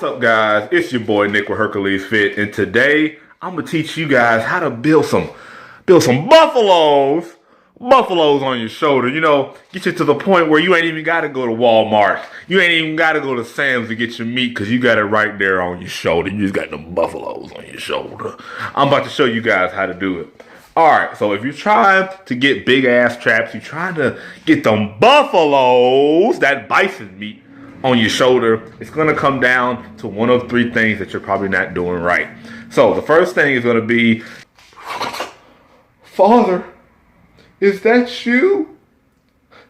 up, guys? It's your boy Nick with Hercules Fit, and today I'm gonna teach you guys how to build some buffaloes on your shoulder. You know, get you to the point where you ain't even gotta go to Walmart. You ain't even gotta go to Sam's to get your meat because you got it right there on your shoulder. You just got them buffaloes on your shoulder. I'm about to show you guys how to do it. All right, so if you're trying to get big ass traps, you're trying to get them buffaloes, that bison meat on your shoulder, it's going to come down to one of three things that you're probably not doing right. So the first thing is going to be, Father, is that you?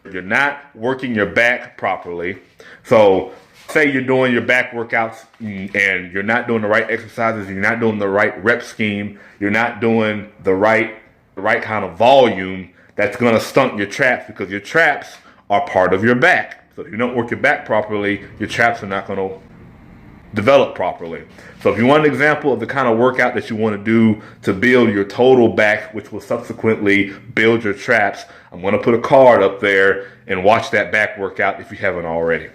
You're not working your back properly. So say you're doing your back workouts and you're not doing the right exercises, you're not doing the right rep scheme, you're not doing the right kind of volume, that's going to stunt your traps because your traps are part of your back. So if you don't work your back properly, your traps are not going to develop properly. So if you want an example of the kind of workout that you want to do to build your total back, which will subsequently build your traps, I'm going to put a card up there and watch that back workout if you haven't already.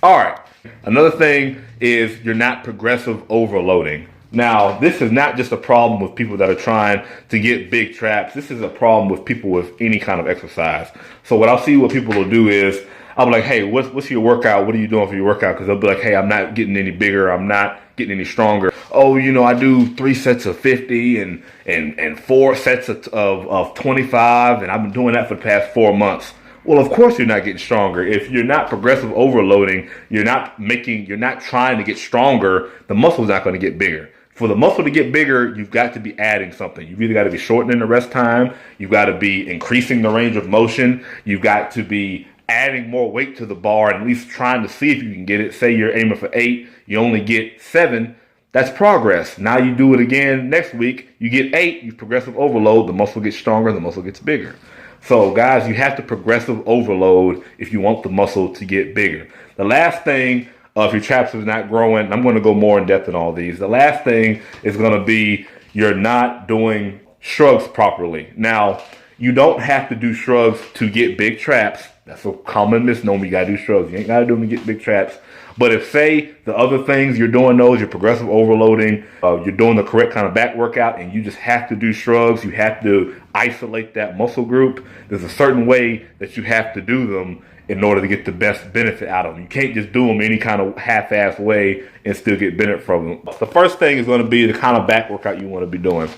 All right. Another thing is you're not progressive overloading. Now, this is not just a problem with people that are trying to get big traps. This is a problem with people with any kind of exercise. So what I'll see what people will do is, I'll be like, hey, what's your workout? What are you doing for your workout? Because they'll be like, hey, I'm not getting any bigger. I'm not getting any stronger. Oh, you know, I do 3 sets of 50 and 4 sets of 25, and I've been doing that for the past 4 months. Well, of course you're not getting stronger. If you're not progressive overloading, you're not trying to get stronger, the muscle's not going to get bigger. For the muscle to get bigger, you've got to be adding something. You've either got to be shortening the rest time, you've got to be increasing the range of motion, you've got to be adding more weight to the bar and at least trying to see if you can get it. Say you're aiming for 8, you only get 7. That's progress. Now you do it again next week, you get 8, you progressive overload, the muscle gets stronger, the muscle gets bigger. So guys, you have to progressive overload if you want the muscle to get bigger. The last thing, if your traps is not growing, I'm going to go more in depth in all these. The last thing is going to be you're not doing shrugs properly. Now, you don't have to do shrugs to get big traps. That's a common misnomer. You got to do shrugs. You ain't got to do them to get big traps. But if, say, the other things you're doing those, you're progressive overloading, you're doing the correct kind of back workout, and you just have to do shrugs, you have to isolate that muscle group, there's a certain way that you have to do them in order to get the best benefit out of them. You can't just do them any kind of half-ass way and still get benefit from them. The first thing is going to be the kind of back workout you want to be doing.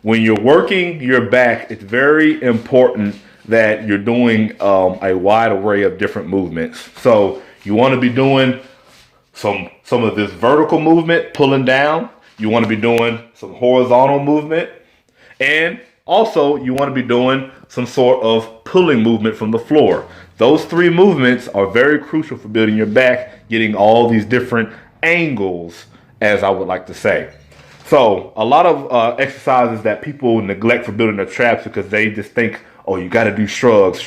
When you're working your back, it's very important that you're doing a wide array of different movements. So you want to be doing some of this vertical movement, pulling down. You want to be doing some horizontal movement. And also you want to be doing some sort of pulling movement from the floor. Those 3 movements are very crucial for building your back, getting all these different angles, as I would like to say. So a lot of exercises that people neglect for building their traps because they just think, oh, you got to do shrugs,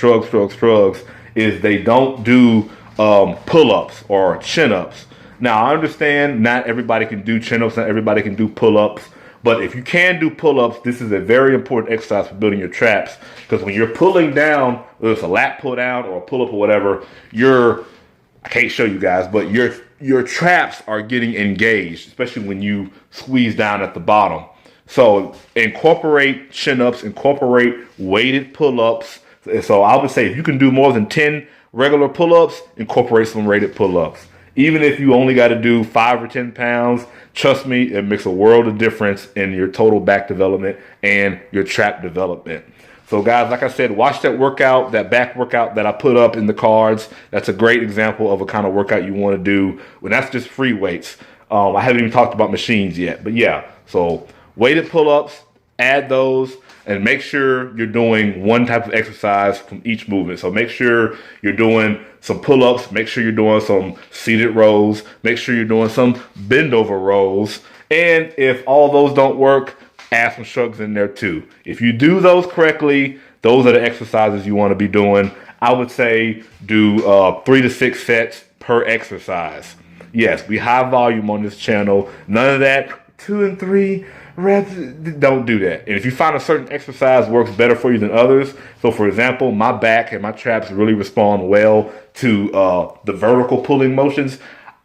is they don't do pull-ups or chin-ups. Now, I understand not everybody can do chin-ups, not everybody can do pull-ups, but if you can do pull-ups, this is a very important exercise for building your traps because when you're pulling down, whether it's a lat pull down or a pull-up or whatever, I can't show you guys, but your traps are getting engaged, especially when you squeeze down at the bottom. So incorporate chin-ups, incorporate weighted pull-ups. So I would say if you can do more than 10 regular pull-ups, incorporate some weighted pull-ups. Even if you only got to do 5 or 10 pounds, trust me, it makes a world of difference in your total back development and your trap development. So guys, like I said, watch that workout, that back workout that I put up in the cards. That's a great example of a kind of workout you want to do. Well, that's just free weights. I haven't even talked about machines yet, but yeah. So weighted pull-ups, add those, and make sure you're doing one type of exercise from each movement. So make sure you're doing some pull-ups, make sure you're doing some seated rows, make sure you're doing some bend over rows. And if all those don't work, add some shrugs in there too. If you do those correctly, those are the exercises you want to be doing. I would say do 3 to 6 sets per exercise. Yes, we high volume on this channel. None of that 2 and 3 reps. Don't do that. And if you find a certain exercise works better for you than others, so for example, my back and my traps really respond well to the vertical pulling motions,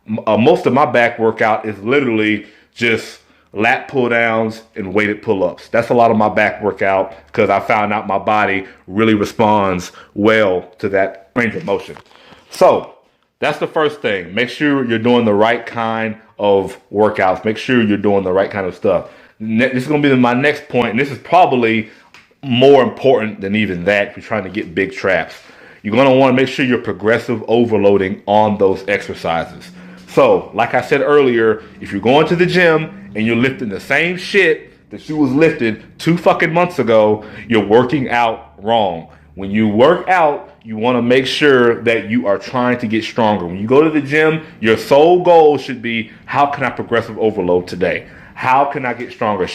most of my back workout is literally just lat pull downs and weighted pull ups. That's a lot of my back workout because I found out my body really responds well to that range of motion. So that's the first thing. Make sure you're doing the right kind of workouts. Make sure you're doing the right kind of stuff. This is going to be my next point, and this is probably more important than even that if you're trying to get big traps. You're going to want to make sure you're progressive overloading on those exercises. So, like I said earlier, if you're going to the gym and you're lifting the same shit that you was lifting 2 fucking months ago, you're working out wrong. When you work out, you want to make sure that you are trying to get stronger. When you go to the gym, your sole goal should be, how can I progressive overload today? How can I get stronger?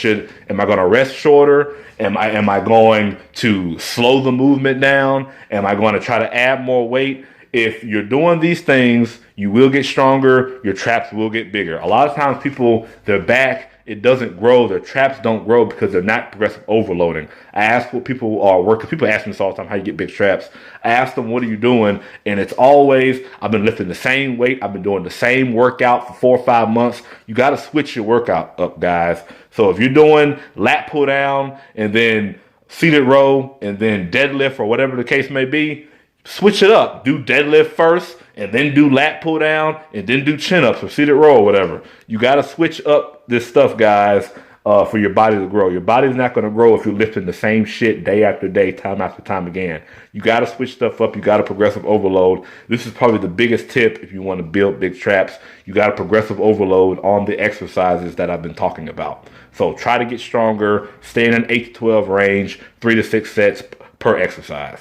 Am I going to rest shorter? Am I going to slow the movement down? Am I going to try to add more weight? If you're doing these things, you will get stronger. Your traps will get bigger. A lot of times people, their back, it doesn't grow. Their traps don't grow because they're not progressive overloading. I ask what people are working. People ask me this all the time, how you get big traps. I ask them, what are you doing? And it's always, I've been lifting the same weight. I've been doing the same workout for 4 or 5 months. You got to switch your workout up, guys. So if you're doing lat pull down and then seated row and then deadlift or whatever the case may be, switch it up. Do deadlift first and then do lat pull down and then do chin ups or seated row or whatever. You got to switch up this stuff, guys, for your body to grow. Your body's not going to grow if you're lifting the same shit day after day, time after time again. You got to switch stuff up. You got to progressive overload. This is probably the biggest tip if you want to build big traps. You got to progressive overload on the exercises that I've been talking about. So try to get stronger. Stay in an 8 to 12 range, 3 to 6 sets per exercise.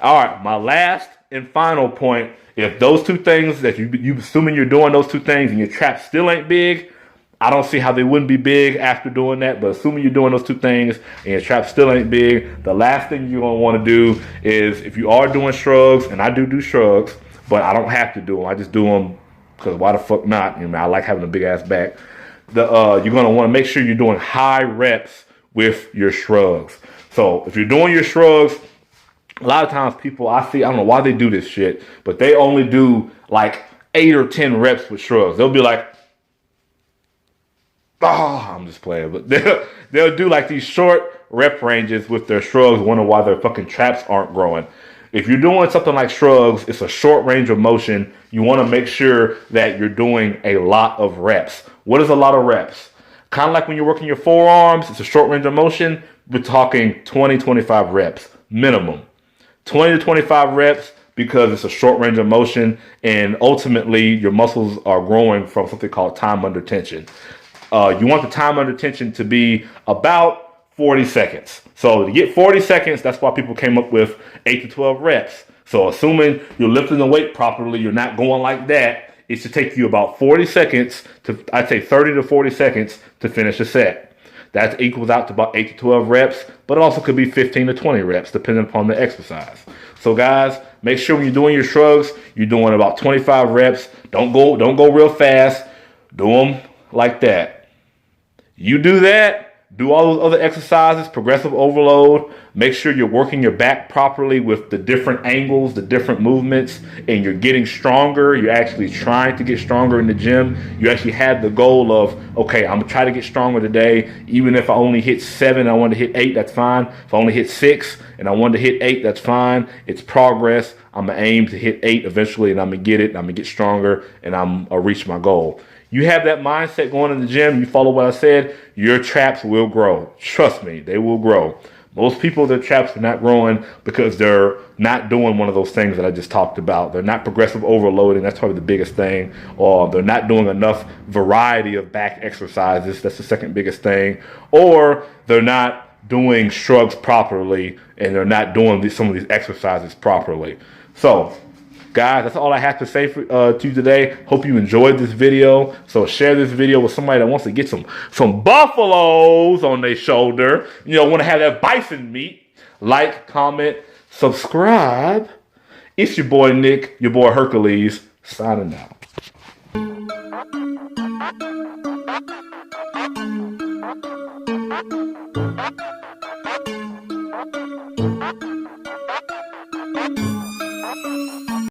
All right, my last and final point, if those 2 things that you assuming you're doing those 2 things and your trap still ain't big, I don't see how they wouldn't be big after doing that, but assuming you're doing those 2 things and your trap still ain't big, the last thing you're going to want to do is, if you are doing shrugs, and I do shrugs, but I don't have to do them. I just do them because why the fuck not? I like having a big ass back. You're going to want to make sure you're doing high reps with your shrugs. So if you're doing your shrugs, a lot of times people I don't know why they do this shit, but they only do like 8 or 10 reps with shrugs. They'll be like, I'm just playing, but they'll do like these short rep ranges with their shrugs, wonder why their fucking traps aren't growing. If you're doing something like shrugs, it's a short range of motion. You want to make sure that you're doing a lot of reps. What is a lot of reps? Kind of like when you're working your forearms, it's a short range of motion. We're talking 20, 25 reps minimum. 20 to 25 reps because it's a short range of motion, and ultimately your muscles are growing from something called time under tension. You want the time under tension to be about 40 seconds. So to get 40 seconds, that's why people came up with 8 to 12 reps. So assuming you're lifting the weight properly, you're not going like that, it should take you about 40 seconds I'd say 30 to 40 seconds to finish a set. That equals out to about 8 to 12 reps, but it also could be 15 to 20 reps depending upon the exercise. So guys, make sure when you're doing your shrugs, you're doing about 25 reps. Don't go real fast. Do them like that. You do that, do all those other exercises, progressive overload. Make sure you're working your back properly with the different angles, the different movements, and you're getting stronger. You're actually trying to get stronger in the gym. You actually have the goal of, okay, I'm gonna try to get stronger today. Even if I only hit 7, I want to hit 8, that's fine. If I only hit 6 and I want to hit 8, that's fine. It's progress. I'm gonna aim to hit 8 eventually, and I'm gonna get it. I'm gonna get stronger, and I'll reach my goal. You have that mindset going in the gym, you follow what I said, your traps will grow. Trust me, they will grow. Most people, their traps are not growing because they're not doing one of those things that I just talked about. They're not progressive overloading. That's probably the biggest thing. Or they're not doing enough variety of back exercises. That's the second biggest thing. Or they're not doing shrugs properly, and they're not doing some of these exercises properly. So, guys, that's all I have to say to you today. Hope you enjoyed this video. So share this video with somebody that wants to get some buffaloes on their shoulder. Want to have that bison meat. Like, comment, subscribe. It's your boy Nick, your boy Hercules, signing out.